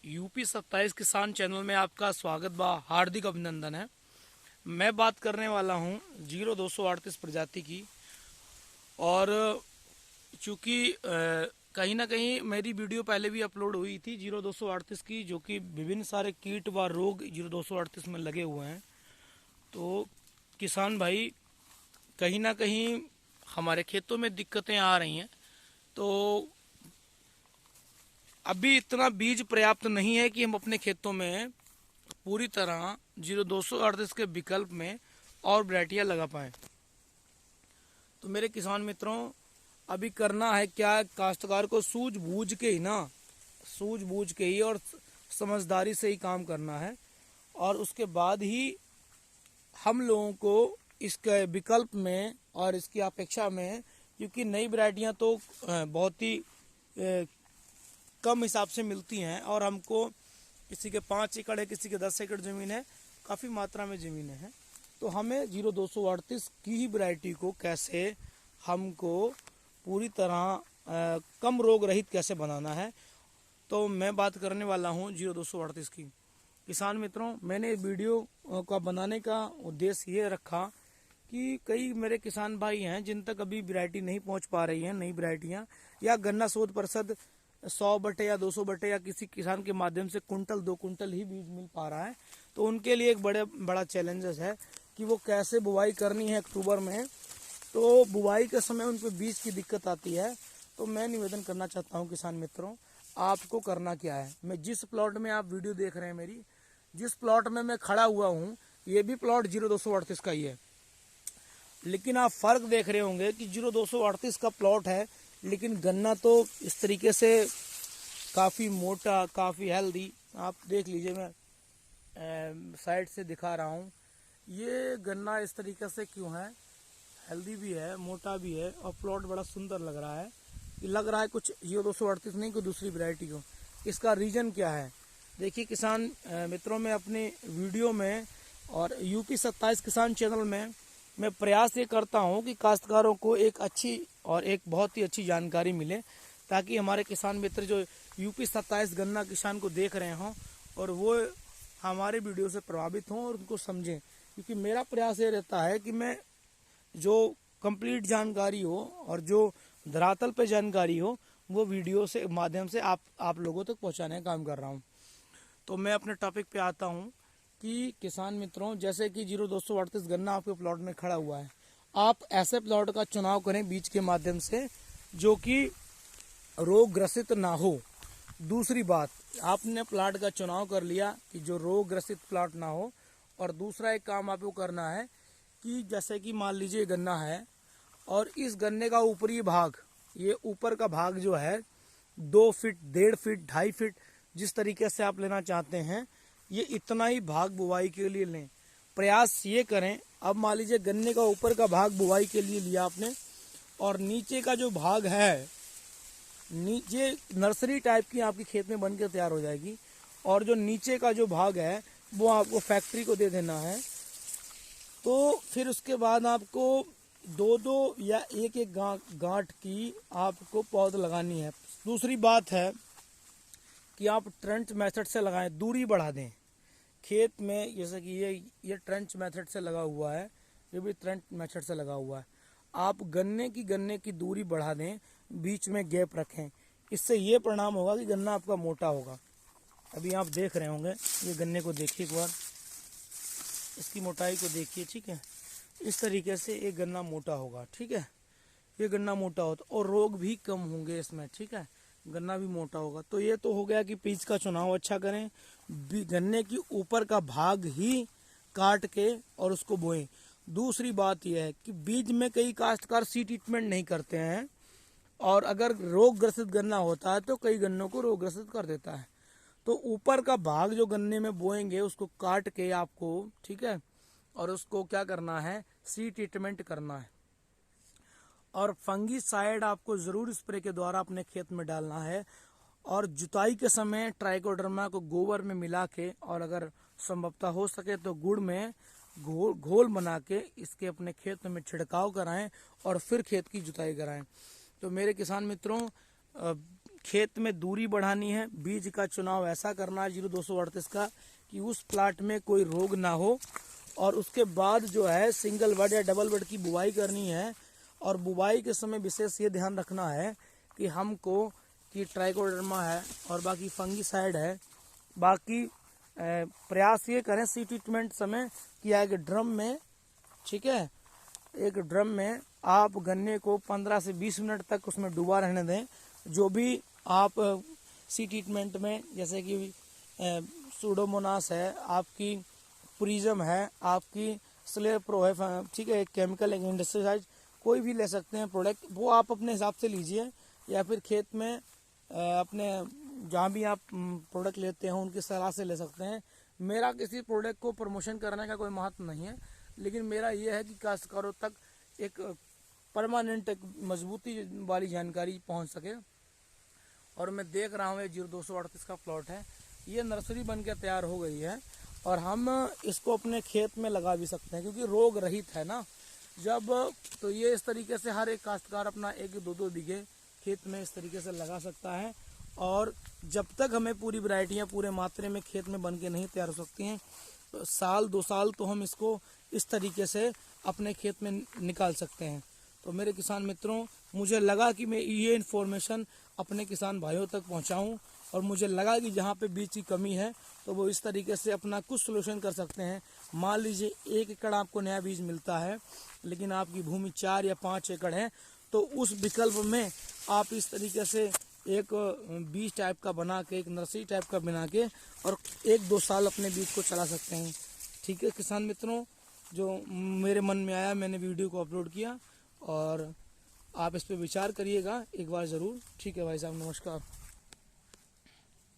UP 27 किसान channel में आपका स्वागत बा, हार्दिक अभिनंदन है। मैं बात करने वाला हूँ 0238 प्रजाति की। और चूँकि कहीं ना कहीं मेरी वीडियो पहले भी अपलोड हुई थी 0238 की, जो कि विभिन्न सारे कीट व रोग 0238 में लगे हुए हैं। तो किसान भाई, कहीं ना कहीं हमारे खेतों में दिक्कतें आ रही हैं। तो अभी इतना बीज पर्याप्त नहीं है कि हम अपने खेतों में पूरी तरह 0238 के विकल्प में और वैरायटियाँ लगा पाएँ। तो मेरे किसान मित्रों, अभी करना है क्या, काश्तकार को सूझबूझ के ही सूझबूझ के ही और समझदारी से ही काम करना है। और उसके बाद ही हम लोगों को इसके विकल्प में और इसकी अपेक्षा में, क्योंकि नई वैरायटियाँ तो बहुत ही कम हिसाब से मिलती हैं, और हमको किसी के 5 एकड़ है, किसी के 10 एकड़ ज़मीन है, काफ़ी मात्रा में ज़मीनें हैं। तो हमें 0238 की ही वैरायटी को कैसे हमको पूरी तरह कम रोग रहित कैसे बनाना है, तो मैं बात करने वाला हूँ 0238 की। किसान मित्रों, मैंने वीडियो का बनाने का उद्देश्य ये रखा कि कई मेरे किसान भाई हैं जिन तक अभी वैरायटी नहीं पहुंच पा रही हैं, नई वैरायटियाँ, या गन्ना शोध परिषद 100 बटे या 200 बटे या किसी किसान के माध्यम से कुंटल 2 कुंटल ही बीज मिल पा रहा है। तो उनके लिए एक बड़ा चैलेंजेस है कि वो कैसे बुवाई करनी है अक्टूबर में। तो बुवाई के समय उनको बीज की दिक्कत आती है। तो मैं निवेदन करना चाहता हूँ किसान मित्रों, आपको करना क्या है। मैं जिस प्लॉट में आप वीडियो देख रहे हैं मेरी, जिस प्लॉट में मैं खड़ा हुआ हूँ, ये भी प्लॉट 0238 का ही है। लेकिन आप फर्क देख रहे होंगे कि 0238 का प्लॉट है, लेकिन गन्ना तो इस तरीके से काफ़ी मोटा, काफ़ी हेल्दी। आप देख लीजिए, मैं साइड से दिखा रहा हूँ। ये गन्ना इस तरीके से क्यों है, हेल्दी भी है, मोटा भी है, और प्लॉट बड़ा सुंदर लग रहा है। ये लग रहा है कुछ 0238 नहीं, कोई दूसरी वैरायटी को। इसका रीज़न क्या है? देखिए किसान मित्रों, में अपने वीडियो में और यूपी 27 किसान चैनल में मैं प्रयास ये करता हूँ कि काश्तकारों को एक अच्छी और एक बहुत ही अच्छी जानकारी मिले, ताकि हमारे किसान मित्र जो यूपी 27 गन्ना किसान को देख रहे हों और वो हमारे वीडियो से प्रभावित हों और उनको समझें। क्योंकि मेरा प्रयास ये रहता है कि मैं जो कंप्लीट जानकारी हो और जो धरातल पे जानकारी हो, वो वीडियो से माध्यम से आप लोगों तक पहुंचाने का काम कर रहा हूं। तो मैं अपने टॉपिक पे आता हूं कि किसान मित्रों, जैसे कि 0238 गन्ना आपके प्लॉट में खड़ा हुआ है, आप ऐसे प्लॉट का चुनाव करें बीज के माध्यम से जो कि रोग ग्रसित ना हो। दूसरी बात, आपने प्लाट का चुनाव कर लिया कि जो रोग ग्रसित प्लाट ना हो। और दूसरा एक काम आपको करना है कि जैसे कि मान लीजिए गन्ना है, और इस गन्ने का ऊपरी भाग, ये ऊपर का भाग जो है 2 फीट, 1.5 फीट, 2.5 फीट, जिस तरीके से आप लेना चाहते हैं, ये इतना ही भाग बुवाई के लिए लें। प्रयास ये करें, अब मान लीजिए गन्ने का ऊपर का भाग बुवाई के लिए लिया आपने, और नीचे का जो भाग है, नीचे नर्सरी टाइप की आपकी खेत में बनकर तैयार हो जाएगी, और जो नीचे का जो भाग है वो आपको फैक्ट्री को दे देना है। तो फिर उसके बाद आपको 2-2 या 1-1 गांठ की आपको पौध लगानी है। दूसरी बात है कि आप ट्रेंच मेथड से लगाएं, दूरी बढ़ा दें खेत में। जैसे कि ये ट्रेंच मेथड से लगा हुआ है, ये भी ट्रेंच मेथड से लगा हुआ है। आप गन्ने की दूरी बढ़ा दें, बीच में गैप रखें। इससे ये परिणाम होगा कि गन्ना आपका मोटा होगा। अभी आप देख रहे होंगे, ये गन्ने को देखिए एक बार, इसकी मोटाई को देखिए, ठीक है। इस तरीके से ये गन्ना मोटा होगा, ठीक है। ये गन्ना मोटा होता और रोग भी कम होंगे इसमें, ठीक है। गन्ना भी मोटा होगा। तो ये तो हो गया कि बीज का चुनाव अच्छा करें, गन्ने की ऊपर का भाग ही काट के और उसको बोएं। दूसरी बात यह है कि बीज में कई काश्तकार सी ट्रीटमेंट नहीं करते हैं, और अगर रोग ग्रसित गन्ना होता है तो कई गन्नों को रोग ग्रसित कर देता है। तो ऊपर का भाग जो गन्ने में बोएंगे उसको काट के आपको, ठीक है, और उसको क्या करना है, सी ट्रीटमेंट करना है। और फंगीसाइड आपको ज़रूर स्प्रे के द्वारा अपने खेत में डालना है। और जुताई के समय ट्राइकोडर्मा को गोबर में मिला के, और अगर संभवतः हो सके तो गुड़ में घोल बना के इसके अपने खेत में छिड़काव कराएं और फिर खेत की जुताई कराएं। तो मेरे किसान मित्रों, खेत में दूरी बढ़ानी है, बीज का चुनाव ऐसा करना है 0238 का कि उस प्लाट में कोई रोग ना हो, और उसके बाद जो है सिंगल बेड या डबल बेड की बुवाई करनी है। और बुवाई के समय विशेष ये ध्यान रखना है कि हमको कि ट्राइकोडर्मा है और बाकी फंगीसाइड है, बाकी प्रयास ये करें सी ट्रीटमेंट समय किया है कि ड्रम में, ठीक है, एक ड्रम में आप गन्ने को 15 से 20 मिनट तक उसमें डूबा रहने दें। जो भी आप सी ट्रीटमेंट में जैसे कि सूडोमोनास है, आपकी प्रिज्म है, आपकी स्लेयर प्रो है, ठीक है, एक केमिकल, एक इंडस्ट्रीसाइड, कोई भी ले सकते हैं प्रोडक्ट, वो आप अपने हिसाब से लीजिए, या फिर खेत में अपने जहाँ भी आप प्रोडक्ट लेते हैं उनकी सलाह से ले सकते हैं। मेरा किसी प्रोडक्ट को प्रमोशन करने का कोई महत्व नहीं है, लेकिन मेरा ये है कि काश्तकारों तक एक परमानेंट एक मजबूती वाली जानकारी पहुंच सके। और मैं देख रहा हूँ ये 0238 का प्लॉट है, ये नर्सरी बन के तैयार हो गई है और हम इसको अपने खेत में लगा भी सकते हैं क्योंकि रोग रहित है ना। जब तो ये इस तरीके से हर एक काश्तकार अपना 1-2 बीघे खेत में इस तरीके से लगा सकता है। और जब तक हमें पूरी वैरायटियाँ पूरे मात्रे में खेत में बन के नहीं तैयार हो सकती हैं, तो साल 2 साल तो हम इसको इस तरीके से अपने खेत में निकाल सकते हैं। तो मेरे किसान मित्रों, मुझे लगा कि मैं ये इन्फॉर्मेशन अपने किसान भाइयों तक पहुंचाऊं, और मुझे लगा कि जहाँ पे बीज की कमी है तो वो इस तरीके से अपना कुछ सोल्यूशन कर सकते हैं। मान लीजिए 1 एकड़ आपको नया बीज मिलता है, लेकिन आपकी भूमि 4 या 5 एकड़ है, तो उस विकल्प में आप इस तरीके से एक बीज टाइप का बना के, एक नर्सरी टाइप का बना के, और 1-2 साल अपने बीज को चला सकते हैं। ठीक है किसान मित्रों, जो मेरे मन में आया मैंने वीडियो को अपलोड किया, और आप इस पर विचार करिएगा एक बार ज़रूर। ठीक है भाई साहब, नमस्कार।